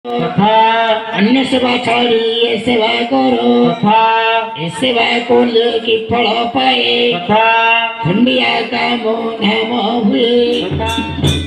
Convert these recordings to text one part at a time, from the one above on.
तथा अन्य सेवा छोड़ी ये सेवा करो तथा इस सेवा को लेके फल पाए तथा खंडिया का नाम हुए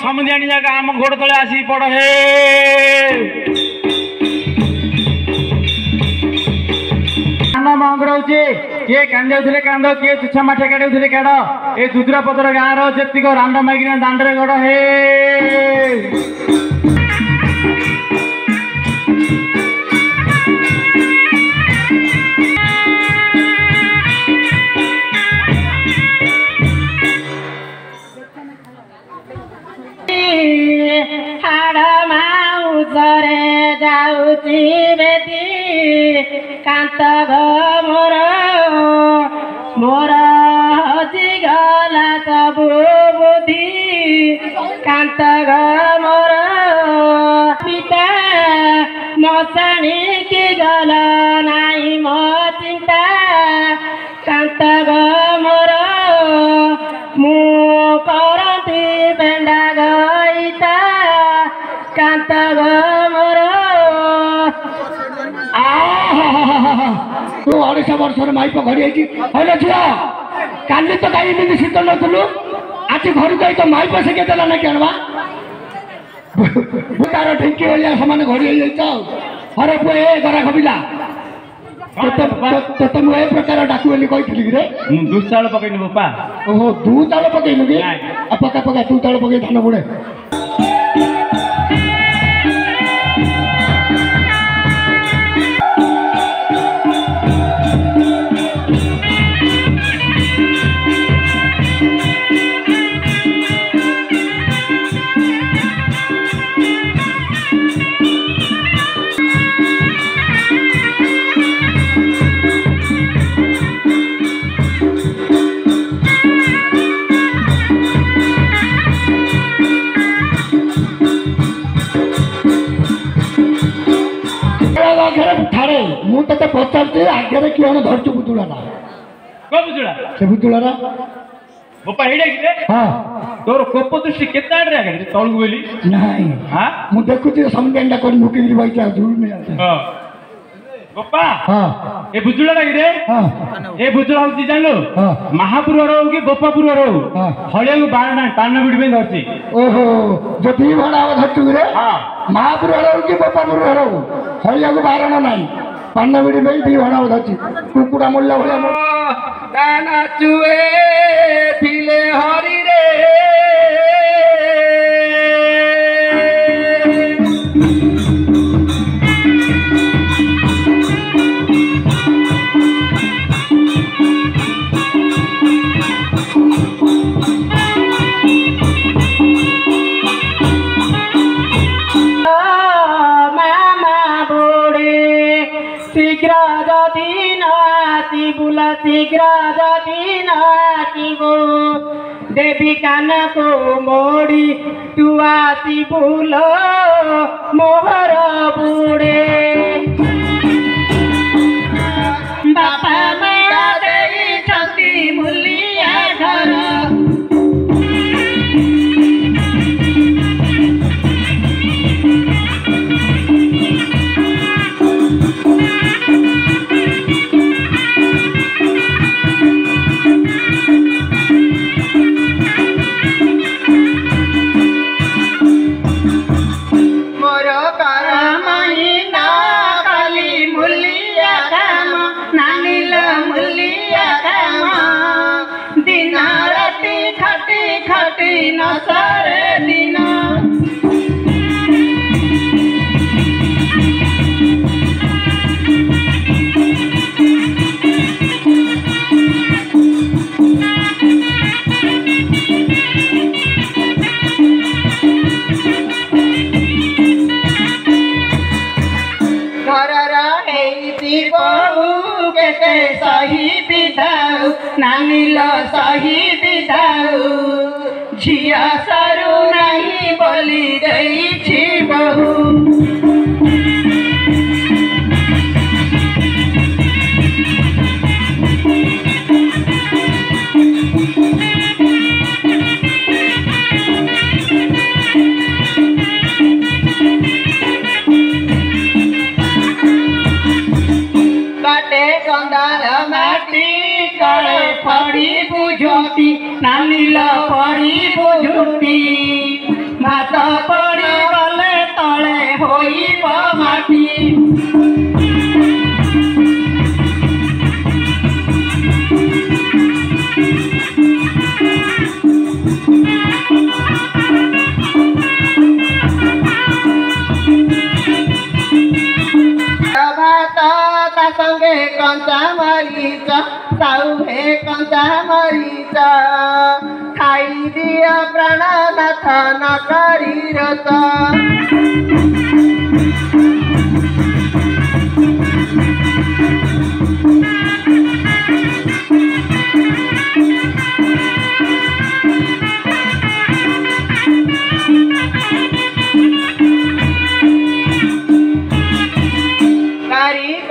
समुदानी जगह आम घोड़ तले आसी पड़ हे मंगड़े किए कांदे कांद किए तुछा माठे काटे काड़ ये दुद्रापदर गाँव रतीक रांड मागिना दांडे गड़ हे कांत मोर मोर हजी गला सबु बुद्धि कांत मोर पिता मसाणी की गल नाई मो चिंता कांत मोर मु करती बेंडा गईता कांत मोर तू 250 वर्ष माइप घड़ी है झील काली तो कहीं एमती शीत नु आज घर को तो माइप शिखे देला ना क्या तार ढेंकी भाया सामान घड़ी हरे पुए गरा खबिला तो तुम ए प्रकार डाकू बोली कही रे दुस्ताल पकईनु बापा ओहो दूताल पकईनु कि पका पका दूताल पकई धान बुड़े ଆଗରେ ଠାରେ ମୁଁ ତତେ ପଚାରୁଛି ଆଗରେ କିଅଣ ଧରିଛୁ ବୁତୁଳାଟା କୋ ବୁଝୁଳା ସେ ବୁତୁଳାର ବୋପା ହେଇଡା କି ରେ ହଁ ତୋର କୋପ ଦୃଷ୍ଟି କେତେ ଆଡରେ ଆଗରେ ତଳକୁ ବୋଲି ନାଇଁ ହଁ ମୁଁ ଦେଖୁଛି ସମୁଦାୟଟା କରି ମୁକିରି ବଇଚି ଆଉ ଝୁରୁନି ହଁ ବୋପା ହଁ ଏ ବୁଝୁଳା କି ରେ ହଁ ଏ ବୁଝୁଳା ହଉଛି ଜାଣିଲୁ ହଁ ମହାପୁର ହଉ କି ଗୋପାପୁର ହଉ ହଁ ହଳିଆକୁ ପାନ ବିଡି ପାଇଁ ଧରିଛି ଓହୋ ଯଦି ଭଡ଼ା ଧରିଛୁ ରେ ହଁ ମହାପୁର ହଉ କି ଗୋପାପୁର ହଉ ହଳିବାକୁ ବାରଣ ନାହିଁ ପାନ ବିଡ଼ି ପାଇଁ ଦି ଭଡ଼ା ଧରିଛି କୁକୁଡ଼ା ମୂଲ୍ୟ ଭଳିଆ ନାଚୁଏ ଥିଲେ ହରିରେ ଶୀଘ୍ର ଯଦି ନାଚିବୁଲ ଶୀଘ୍ର ଯଦି ନାଚିବୁ ଦେବୀ କାନକୁ ମୋଡ଼ି ତୁ ଆସିବୁଲ ମୋହର ବୁଡ଼େ ବାପା ମା ଦେଇଛନ୍ତି ମୂଲିଆ ଘର ସାରେ ଦିନ ଘରର ହେଇଛି ବହୁ କେତେ ସହି ବିଧାଉ ନାନିଲ ସହି ବିଧାଉ ଝିଅ ସରୁ ନାହିଁ ବୋଲି ଦେଇଛି ବହୁ ବାଟେ କନ୍ଦାର ମାଟି ତଳେ ପଡ଼ି ବୁଝୁତି ନାନିଲ ପଡ଼ି ବୁଝୁତି ଭାତ ପଡ଼ି ଗଲେ ତଳେ ହୋଇବ ମାଟି সঙ্গে কঞ্চা মরিচ সাউ হে কঞ্চা মরিচ খাই দিয়া প্রাণনাথ নকরি রস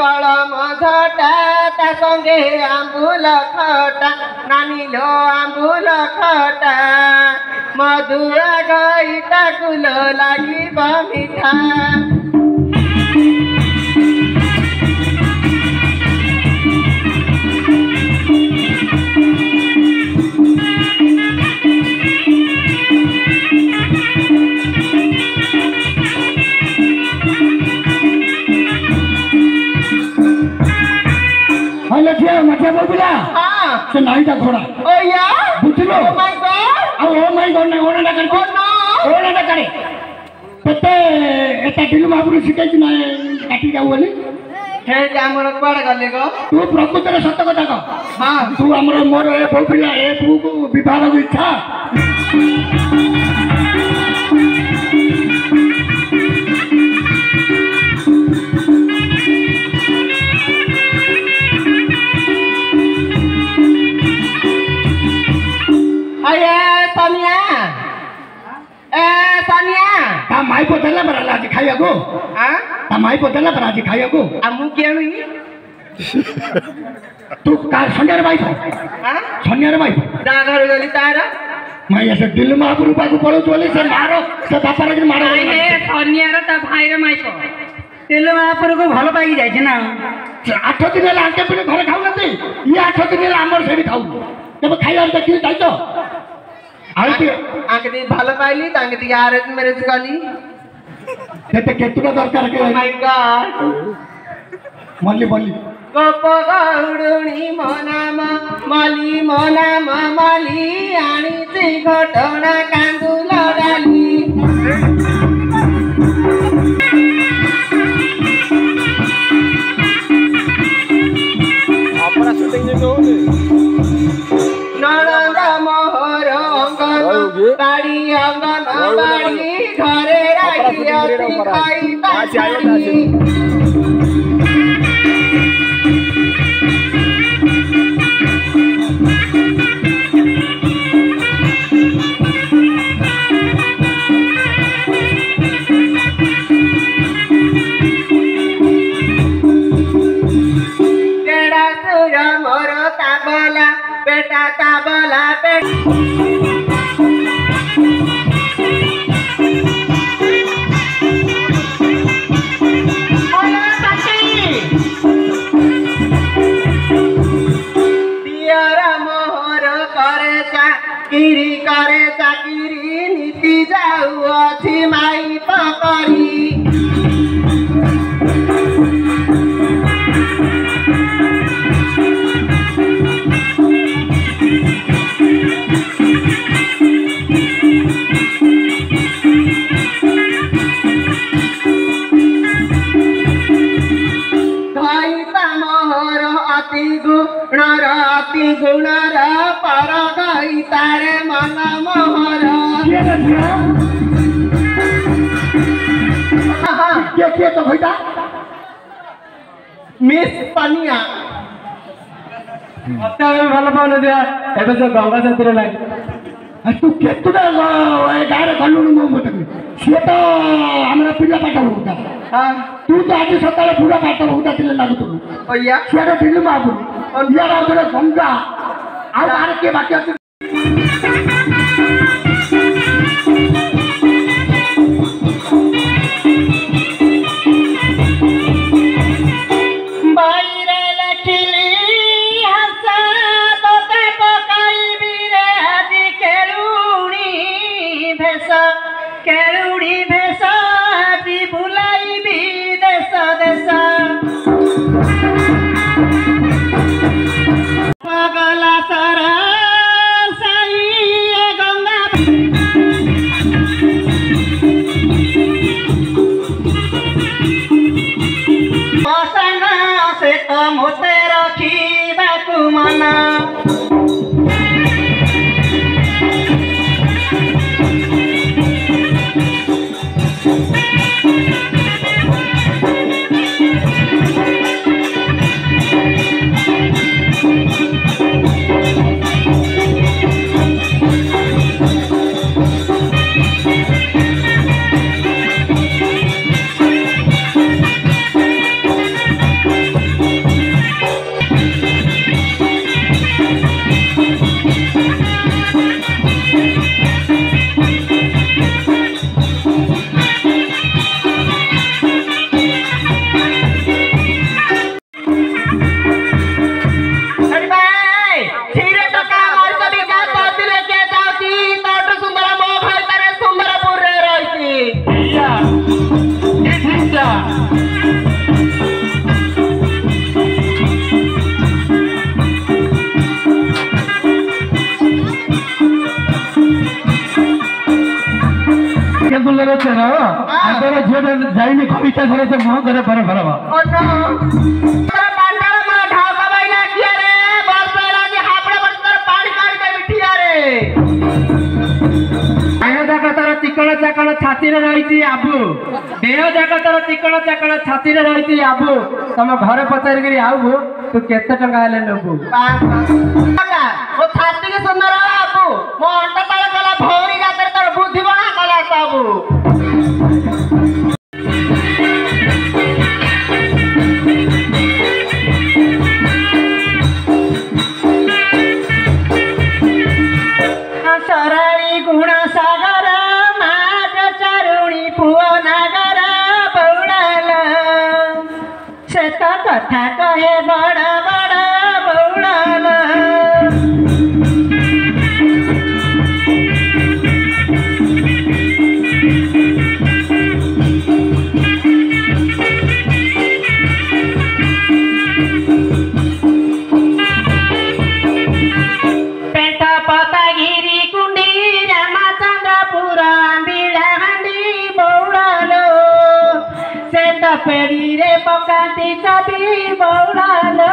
কলম ঝটা তা সঙ্গে আম্বুল খটা নানিলো আম্বুল খটা মধুরা গইটা গুলো লাগিব মিঠা मजा बोला से नाईटा घोड़ा ओ या बुझलो oh my God oh my God ना ओना ना कर ओना ना करे तते एता दिलु महापुर शिकाई ना काटी जाऊ बोली हे हमर कोड गले गो तू प्रकृतिर सत्य कथा कह हां तू हमर मोर ए बहुपिला ए तू को विवाह को इच्छा माई को देला बरला आज खाइया को हां ता माई माई पदेला पर आज खाइया को आ मु केणु तू कार संध्यारे माई हां संध्यारे माई ता घर गली तार माई ऐसे दिल महापुर पाकु पड़ो चले से मारो से बापा रे मारो ए सनियार ता भाई रे माई को तेल महापुर को भल पाई जाय छै ना 8 दिन ହେଲା ଆଙ୍କେ ପୁଣି ଘରେ ଖାଉନାହାନ୍ତି ଇଏ 8 ଦିନ ହେଲା ଆମର ସେଠି ଖାଉ ତେବେ ଖାଇବାର ଦେଖିଲି ଯାଇଛ ଆଉ आके दी भल पाइली तांके दी अरेंज मैरिज कली କେତେ କେତେଟା ଦରକାର ओ माय गॉड ମଲ୍ଲି ମଲ୍ଲି गोप गौडुणी मनाम मली मनाम मली आनी ती घटना कांदु लडाली अपना शूटिंग जे होले ननद मोहर अंगन बाड़ी अंगन बाड़ी घरे राखी खाई ताई केड़ा सुर मोर ताबला बेटा ताबला करे चाकिरी नीति जाऊ अछि माई पकड़ी अति गुणर पर गई तारे मन मोहर किए तो भैया मिस पनिया मत भल पाउन दिया एबे तो गंगा जंत्र लाग तू केतुटा गाँव गलुणु मो मत सी तो हमारा पिला पाठ होता हाँ तू तो आज सकाल पूरा पाठ होता थे लगुत भैया सीआर दिल्ली महापुर यार गंगा आर के बाकी अच्छे केरुड़ी भेसा जी बुलाई भी देसा देसा पगला सारा साई गंगा पसना से तो मोते रखी बाकु मना जाइने कविता घरे से मुह करे भर भर तिकड़ चाकड़ छाती रही आबू देह जाक तर तिकड़ चाकड़ छाती रही आबू तुम घरे पचार आबू तू केते टंका हेले नबू मो छाती के सुंदर आबू मो अंडा ताले गला भौरी जातर तर बुद्धि बना गला साबू से तो कथा कहे बड़ा बड़ा बौड़ालो पेड़ी रे पकाती चबी बौड़ालो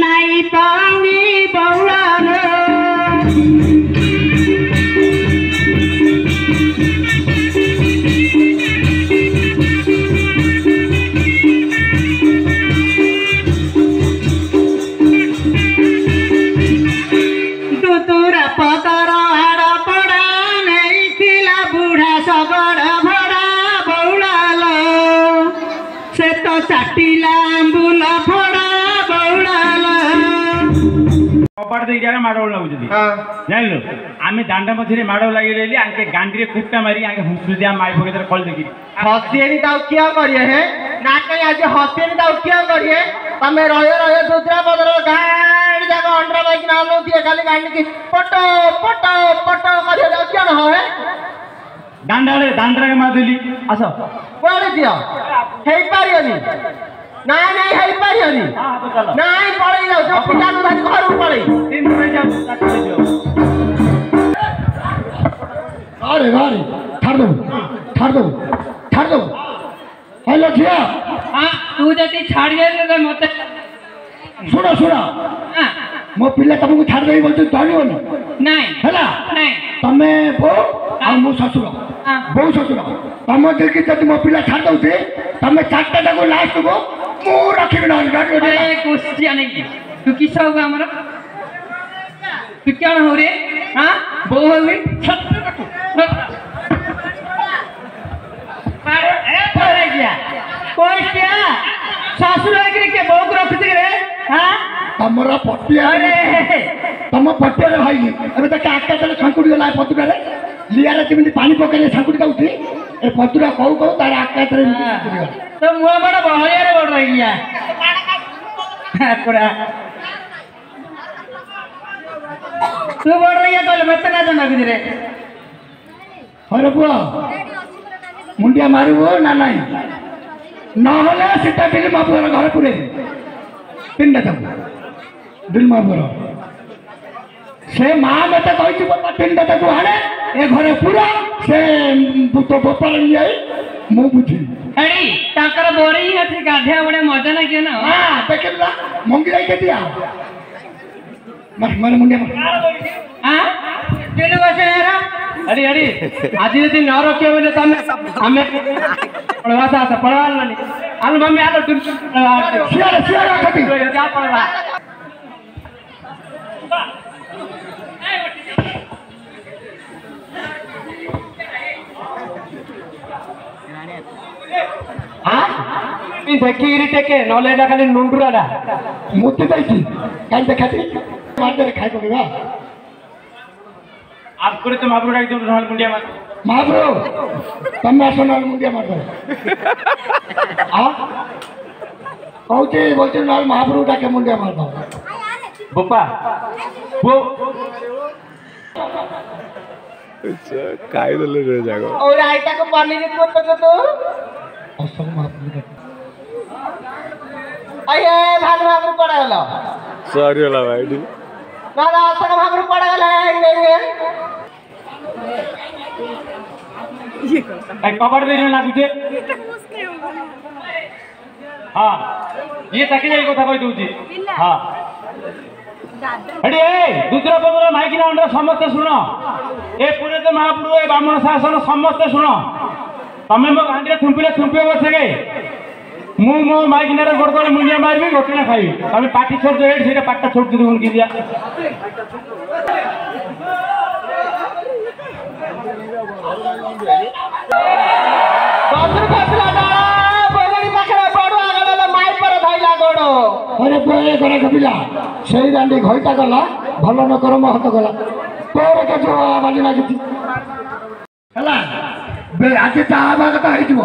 नाई पानी बौड़ालो दुतुरा पतर हाड़ पड़ा नहीं थिला बुढ़ा सगड़ भड़ा बौड़ालो से तो चाटिला आंबुल फड़ा कपाट दे इरा माडो लागुछी जानलो आमे दांडा मझरे माडो लागि लेली आके गांडीरे कुट्टा मारी आके हुसुदिया माई पकेतर कल देखि हसियनी ताऊ क्या करिए है ना कहीं आज हसियनी ताऊ क्या करिए तमे रहे रहे दुसरा बदल गाड़ी जाको अंडर बाइक ना लो दिए खाली गांडी की पटो पटो पटो करिए जाऊ क्या न है दांडा के मादली आसो कोड़े दियो हे पारियोनी नहीं नहीं है पारियोनी नहीं पड़े जाओ जो पिता तो धरी घर पड़े तीन रुपए जाओ अरे अरे ठाड़ दो हेलो झिया हां तू जति छाड़ गए तो मते सुनो मो पिला तुमको छाड़ देई बोलते तोलियो नहीं हैला नहीं तमे बो आ मो ससुर बो ससुर तमे देखि जति मो पिला छाड़ दउते तमे चारटा जाको लास्ट को मु रखिबि न गाड़ी अरे कुछिया नहीं तू किस हो हमरा तू क्या हो रे हां बो होई छत्ते रखो अरे ए परे गया कोई क्या ससुर के बो को रखते रे हां तमरा पटिया अरे तम पटिया रे भाई अबे त काका तले संकुड़ी गला पतुरा रे लिया रे तिमिति पानी पकेले संकुड़ी काउथि ए पतुरा कहू तार आका तरे तो मुआ बड़ा बहरिया रे बड़ रही गया पूरा तू बड़ रही है तो मत ना जाना गुजरे अरे बुआ मुंडिया मारिबो ना नाही न होले सीता बिल मापुर घर पुरे पिंड तक बिल मापुर से मां मते कहिछि बता पिंड तक हाणे ए घरे पूरा से तो गोपाल आई मु बुझी अड़ी ताकर बोरी है ठीक गाधे बड़े मजा ना किया ना हां देखला मंगी जाई के दिया मार मुंडिया हां केले बसे यार अड़ी आज यदि न रखे बोले तमे हमें पड़वासा से पड़वाल नहीं आल मम्मी आलो तुम सिया खती क्या पड़वा हां मी देखि टेके नले ना खाली नुंडुराडा मुत्ते दैछि काई देखाती मारते खाइ पड़ेगा आप करे तो महाप्रभु डाक दो नहल मुंडिया मार महाप्रभु तमे आसो नहल मुंडिया मार दो हां कहते बोलते नहल महाप्रभु डाके मुंडिया मार दो बोपा वो अच्छा काय दले रे जागो और आइटा को पनीर को तो असो महाप्रभु अये भानु महाप्रभु पड़ा गलो सॉरी वाला भाई ना ना असो महाप्रभु पड़ा गला ए कवर दे ना तुझे हां ये ताके जाई कथा कहि दूची हां এডি এই দুদ্রপদর মাইকিনা অন্ডা সমস্ত শুণ এ পুরীত মহাপ্রভু এ ব্রাহ্মণ শাসন সমস্ত শুণ তুমি মো গাঁটিরে থুম্পিলে থুম্পিব বসে মু মো মাইকিনার গোড় গোড়ে মুঞ্জিয়া মারবি গোটিনা খাইবি তুমি পাটি ছোট এটি সেটা পাটটা ছোট দিদি কি দিয়া ପିଲା ସେଇ ଦାଣ୍ଡି ଘଇଟା ଗଲା ଭଲ ନ କର ମହତ ଗଲା ତୋର କେତେ ବାଲି ଲାଗିଛି ହେଲା ଆଜି ତା ହେବା କଥା ହେଇଯିବ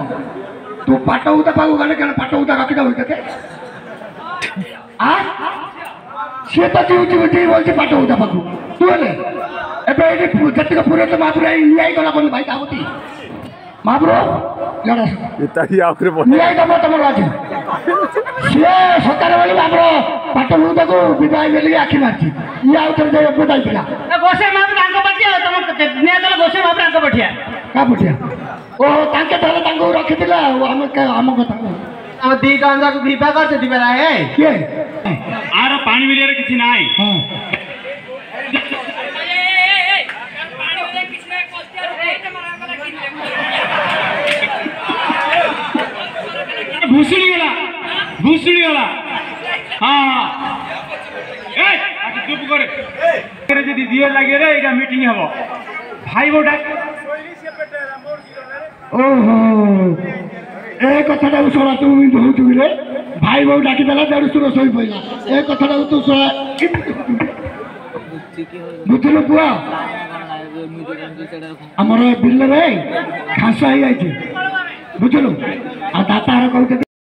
ତୁ ପାଟ ଉଦା ପାକୁ ଗଲେ କେন ପାଟ ଉଦା ରଖିଦେବୁ କେତେ ସିଏ ତ ଚିଉଚି ବଲଛି ପାଟ ଉଦା ପାକୁ ତୁ ହେଲେ ଏବେ ଏଠି ଯେତିକ ପୁରେ ତ ମହାପୁର ଇଏ ଗଲା ବୋଲି ଭାଇ ତାବତି ମହାପୁର ନିଆଇ ଦବ ତମର ଆଜି ସିଏ ସକାଳ ବେଳେ ଆମର ପାଟ ଉଦାକୁ ବିବାହ ବେଲିକି ଆଖି ମାରିଛି ଇଏ ଆଉ ଥରେ ଯାଇ ଯାଇଥିଲା ଗୋସେ ମହାପୁର ଆଙ୍କ ପାଠିଆ ତମ ନିଆ ଦେଲେ ଗୋସେ ମହାପୁର ଆଙ୍କ ପାଠିଆ କା ପଠିଆ ଓ ତାଙ୍କେ ତାହେଲେ ତାଙ୍କୁ ରଖିଥିଲେ ଆଉ ଆମ କଥା ଆମ ଦିଟା ଯାକୁ ବିବାହ କରିଛନ୍ତି ପରା ହେ କିଏ ଆର ପାଣି ବିଲିଆରେ କିଛି ନାହିଁ ହଁ भूसुड़ी गला हाँ हाँ ए चुप करे जी दिए लगे रे एटा मीटिंग हबो भाई बोटा ओहो ए कथाटा शोना तू बहुत रे भाई बहु डाकी देला देड़सुर सोई पइला ए कथाटा तू शोना बुझलु पुआ हमर बिल रे खासा ही आइछि बुझलु आ दाता कहते